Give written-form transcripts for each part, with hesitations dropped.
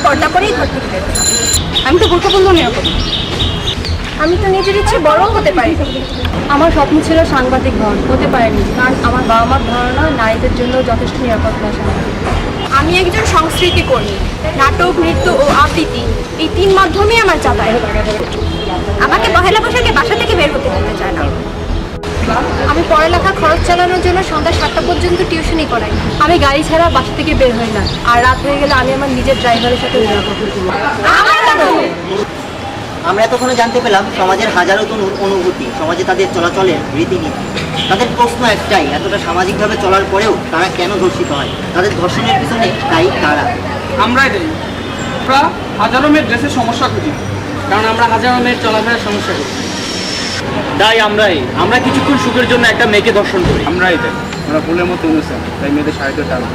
পর্দা করেই ঘর থেকে বের হতাম। আমি তো বোরকা পরলেও নিরাপদ। আমি তো নিজের ইচ্ছে বড়ও হতে পারি। আমার স্বপ্ন ছিল সাংবাদিক হওয়ার, হতে পারেনি, কারণ আমার বাবা মার ধারণা নারীদের জন্য যথেষ্ট নিরাপদ না সাংবাদিক। আমি একজন সংস্কৃতি কর্মী। নাটক, নৃত্য ও আবৃত্তি এই 3 মাধ্যমেই আমার যাতায়াত। আমাকে পহেলা বৈশাখে বাসা থেকে বের হতে দিতে চায় না। আমি পড়ালেখা খরচ চালানোর জন্য সন্ধ্যা 7টা পর্যন্ত টিউশনই করাই। আমি গাড়ি ছাড়া বাসা থেকে বের হই না, আর রাত হয়ে গেলে আমি আমার নিজের ড্রাইভারের সাথে বেরোবো। আমরা এতক্ষণে জানতে পেলাম সমাজের হাজারো তনুর অনুভূতি, সমাজে তাদের চলাচলের রীতিনীতি। তাদের প্রশ্ন একটাই, এতটা সামাজিকভাবে চলার পরেও তারা কেন ধর্ষিত হয়? তাদের ধর্ষণের পিছনে দায়ী কারা? আমরাই দেই। আমরা হাজারো মেয়ের ড্রেসের সমস্যা খুঁজি, কারণ আমরা হাজারো মেয়ের চলাফেরার সমস্যা করি। তাই আমরা কিছুক্ষণ সুখের জন্য একটা মেয়েকে ধর্ষণ করি। আমরাই দেই। আমরা ফুলের মতো ইনোসেন্ট, তাই মেয়েদের সাহায্য টানব।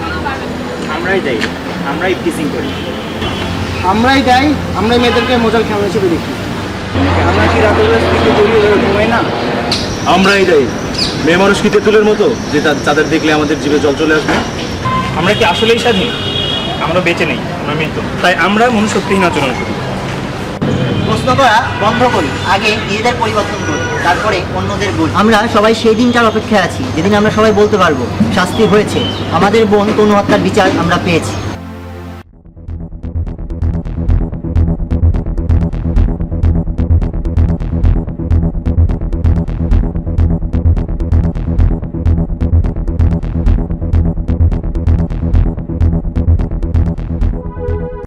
আমরাই দেই, আমরাই টিচিং করি। আমরাই দেয়, আমরাই মেয়েদেরকে মজার খেলনা হিসেবে দেখি। আমরা কি রাতের বেলা স্ত্রীকে জড়িয়ে ধরে ঘুমাই না? আমরাই দেই মেয়ে মানুষ কি তেঁতুলের মতো যে তাদের দেখলে আমাদের জিভে জল চলে আসবে? আমরা কি আসলেই স্বাধীন? আমরা বেঁচে নেই, আমরা মৃত। তাই আমরা মনুষ্যত্বহীন আচরণ করি। প্রশ্ন করা বন্ধ করি, আগে নিজেদের পরিবর্তন করি, তারপরে অন্যদের বলি। আমরা সবাই সেই দিনটার অপেক্ষায় আছি যেদিন আমরা সবাই বলতে পারবো শাস্তি হয়েছে, আমাদের বোন তনু হত্যার বিচার আমরা পেয়েছি।